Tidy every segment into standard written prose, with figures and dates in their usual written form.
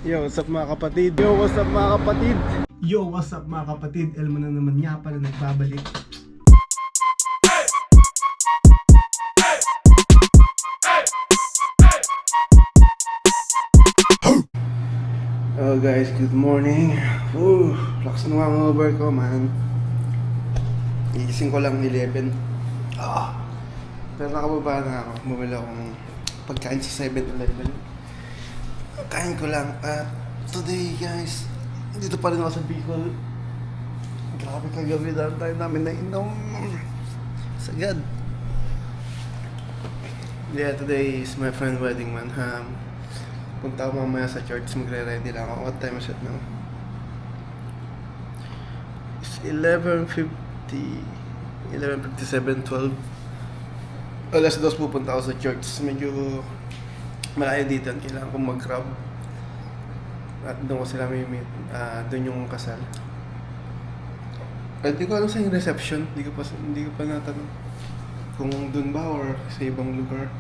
Yo, what's up mga kapatid? Yo, what's up mga kapatid? Yo, what's up mga kapatid? Elmo na naman nga pala nagbabalik. Oh guys, good morning. Lakas na mga over ko man. Igising ko lang 11. Pero nakababa na ako. Bumili akong pagkain sa 7-Eleven. Kain ko lang. At today guys, dito pa rin ako sa Bicol. Grabe kagabi dahil tayo namin na inom. Sagad. Yeah, today is my friend's wedding man. Punta ako mamaya sa church, magre-ready lang ako. What time is it now? It's 11:57, 12. Alas 2 pupunta ako sa church. Medyo malayo dito. Kailangan kong mag-grab. At doon ko sila may meet. Doon yung kasal. Hindi ko alam sa yung reception. Hindi ko pa natanong kung doon ba or sa ibang lugar.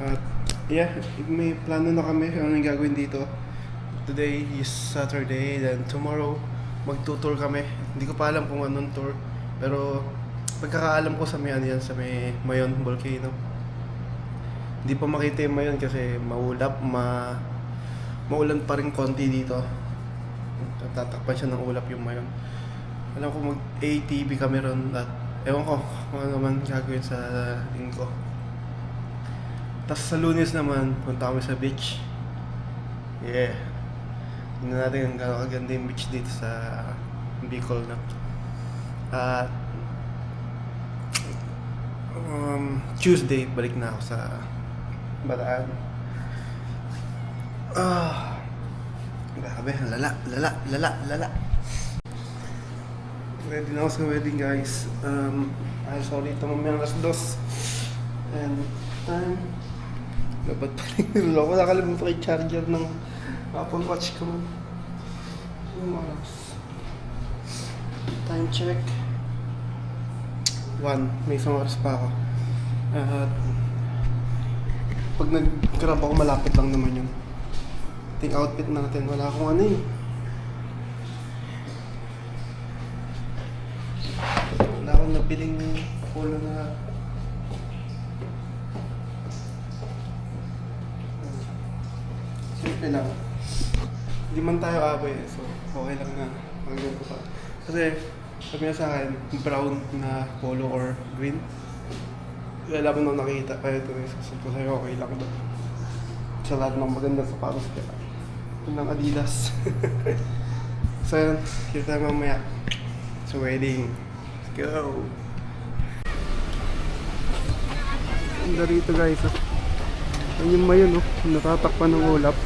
At yeah, may plano na kami kung anong gagawin dito. Today is Saturday, then tomorrow magtutour kami. Hindi ko pa alam kung anong tour, pero pagkakaalam ko sa may ano yan, sa may Mayon Volcano. Hindi pa makita yung Mayon kasi maulan pa rin konti dito. Tatakpan siya ng ulap yung Mayon. Alam ko mag-ATV kami ron at ewan ko kung ano man gagawin sa linggo. Tapos sa Lunes naman, punta kami sa beach. Yeah. Tingnan natin ang gano'ng kaganda yung beach dito sa Bicol na. At Tuesday, balik na ako sa Bataan. Grabe, lala. Ready na ako sa wedding guys. Sorry, ito mamaya alas 2. And time. Dapat pa rin niloko. Nakalimutan ko yung charger ng Apple Watch ko man. Time check 1. May isang oras pa ako. At pag nag-grab ako, malapit lang naman yun. Ting outfit natin. Wala akong ano eh. Wala akong nabiling polo na simple lang. Hindi man tayo abay, so okay lang na magagawin ko pa. Kasi sabi niya sa akin, brown na polo or green. Wala mo nang nakita, kaya ito susunod ko sa'yo, okay lang ba? Sa lahat ng maganda sa paros kaya. Ito ng Adidas. So yun, kita tayo mamaya sa wedding. Let's go! Ganda rito guys, oh. Yan yung Mayon, oh. Natatakpan ng ulap.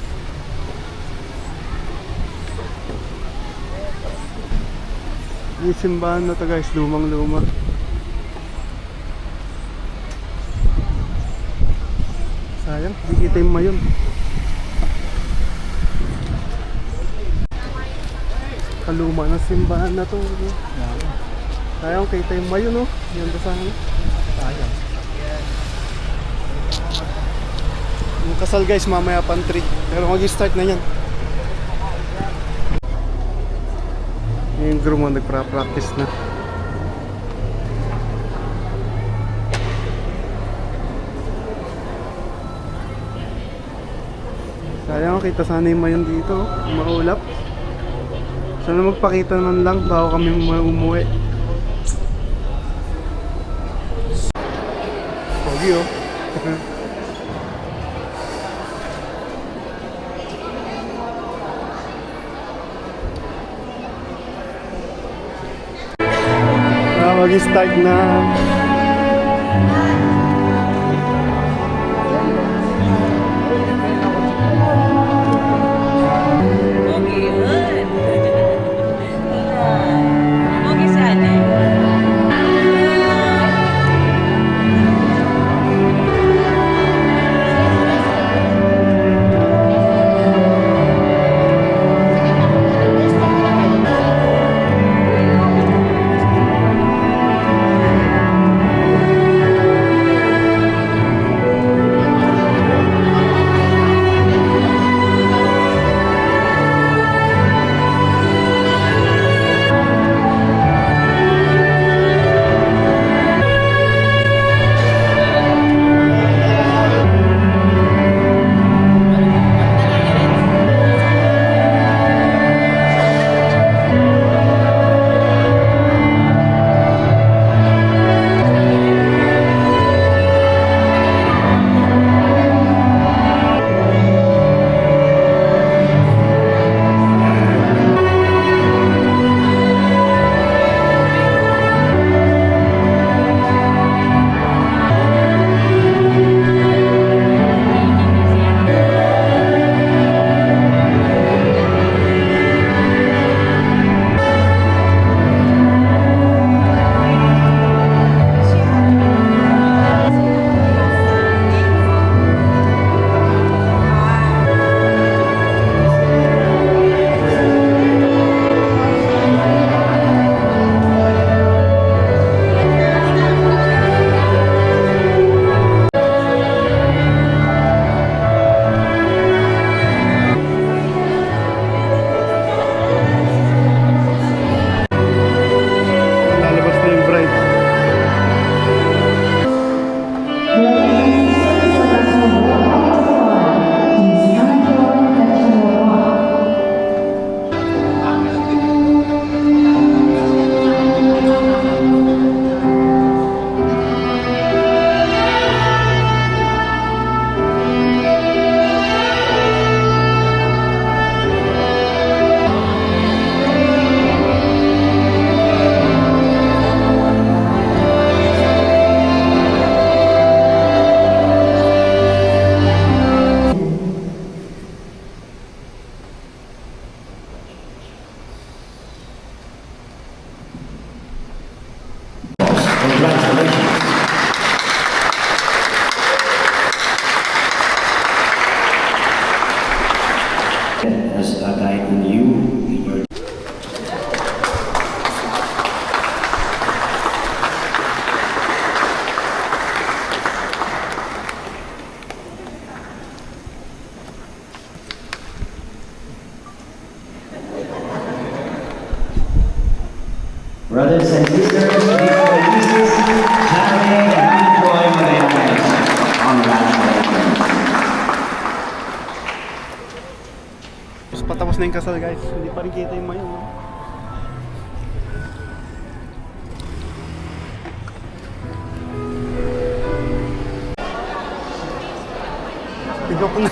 Yung simbahan na to guys, lumang-luma. Sayang, hindi kita yung Mayon. Kaluma ng simbahan na to. Sayang, kita yung Mayon, oh. Yan to sana. Sayang. Yung kasal guys, mamaya pan 3. Pero mag-start na yan. Yung groom mo nagpa-practice na. Sayang, kita sana yung Mayon dito. Maulap. Sana magpakita man lang bago kami umuwi. Pogi oh. Mag-start na. enlighten you in your brothers and sisters, before Jesus, Jaime and Troy Magallanes. Congratulations. Tapos patapos na yung kasal guys. Hindi pa rin kita yung mayo. No? Tigok na.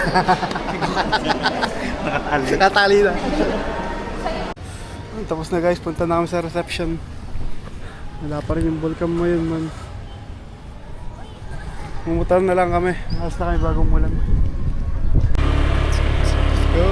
Nakatali na. Tapos na guys, punta na kami sa reception. Wala pa rin yung volcam mo yun man. Mumutar na lang kami. Alas na kami bagong mulan. Let's go.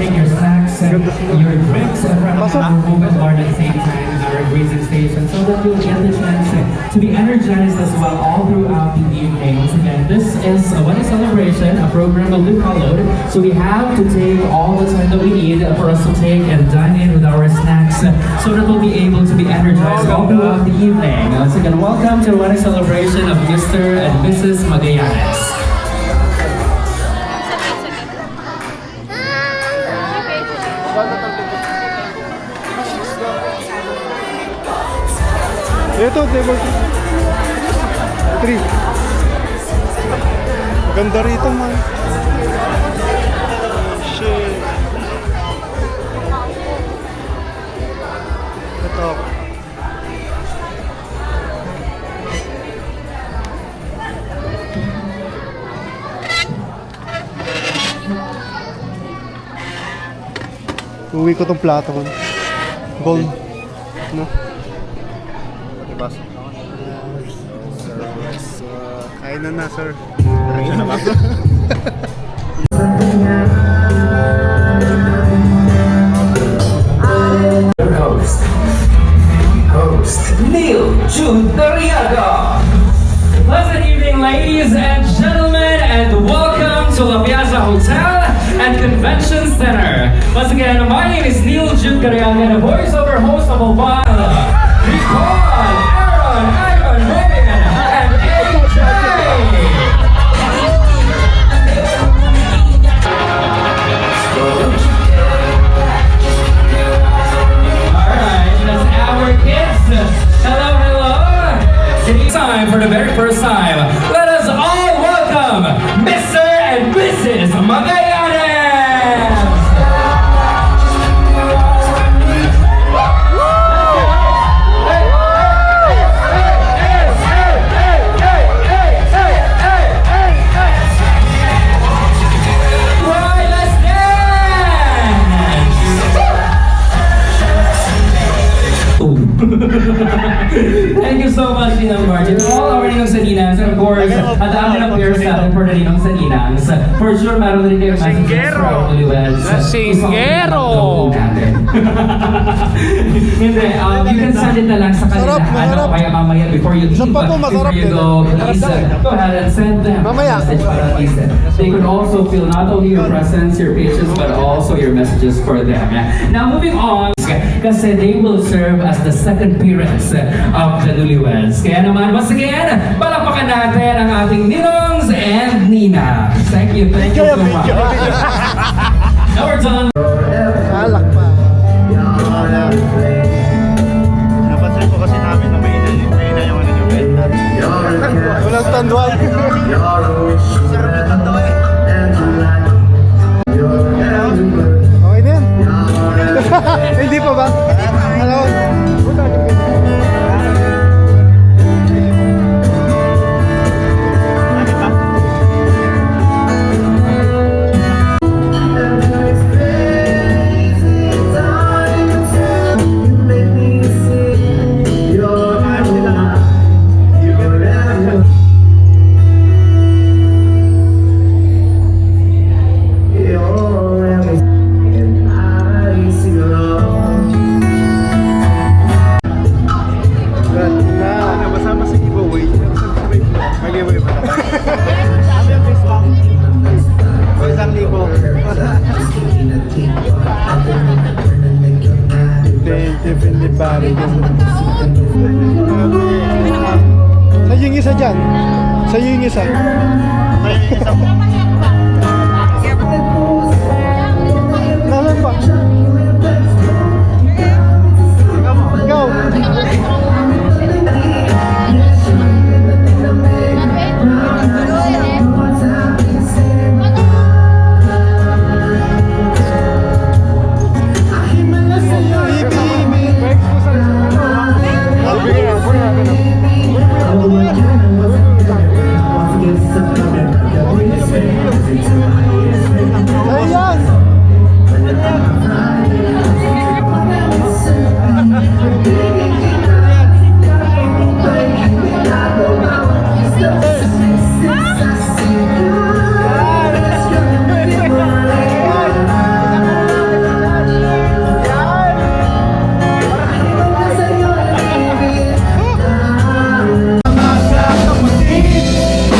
Take your snacks and your drinks from our movement bar at the same time in our grazing station so that you'll get the chance to be energized as well all throughout the evening. Once again, this is a wedding celebration, a program that we followed. So we have to take all the time that we need for us to take and dine in with our snacks so that we'll be able to be energized all throughout the evening. Once again, welcome to the wedding celebration of Mr. and Mrs. Magallanes. Ito, table 3. Maganda rito man. Shit. Ito. Uwi ko tong plato man. Gold. No? Bas. Kain na sir. Host Neil Jude Dariaga. Pleasant evening, ladies and gentlemen, and welcome to La Piazza Hotel and Convention Center. Once again, my name is Neil Jude Dariaga, the voiceover host of Obama. Recall Aaron, Ivan, Robin, and AJ. Alright, that's our kids. Hello, hello. It's time for the very first time. Let us all welcome Mr. and Mrs. Magallanes. Thank you so much, Ninang Margin. All our Ninong sa Ninangs, and of course, at the amin ng pairs natin for the Ninong sa Ninangs. For sure, meron rin kayo messages from Newlyweds. Singgero! Hindi, you can send it na lang sa kanila. Ano, kaya mamaya before you leave, before you go, please go ahead and send them a message para at least. They could also feel not only your presence, your patience, but also your messages for them. Now, moving on, kasi they will serve as the second parents of the Newlyweds. Kaya naman, once again, palakpakan natin ang ating Ninongs and Ninangs. Thank you so much. Now we're done. Alak pa. Napansin ko kasi namin na may ina yung ano yung benta. Walang tanduan. Sarap na tando eh. Okay na yan. Hindi pa ba? Hello? pare. Sa'yo yung isa dyan. Sa'yo yung isa. Nalan pa. Ikaw. Ayan!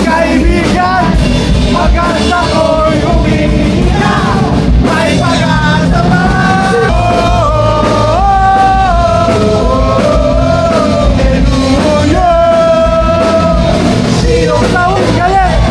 Kaibigan, maganda ko'y umiiyaw, may pag-asa pa. Sinong taong galit?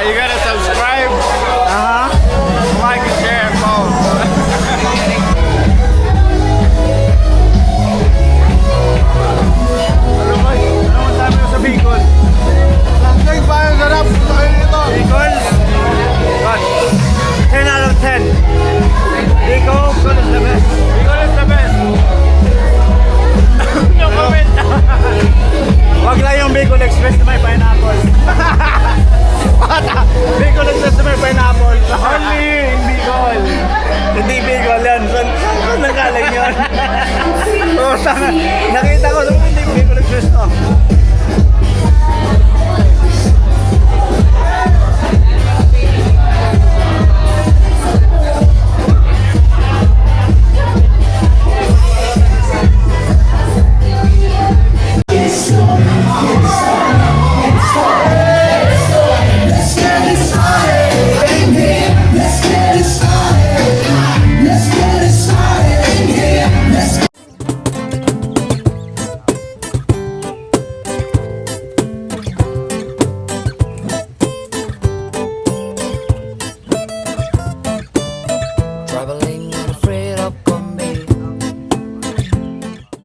You gotta subscribe. Like and share, follow. Ano masabi mo sa Bicol? Lasing pa yung sarap. Gusto kayo nito. Bicol? God. 10 out of 10. Bicol is the best. Bicol is the best. No comment. Wag lang yung Bicol Express na may pineapple. Bicol Express na may pineapple. Only in Bicol. Hindi Bicol yan. Saan nagaling yun? Oh, tama. Nakita ko nung hindi Bicol Express to. Probably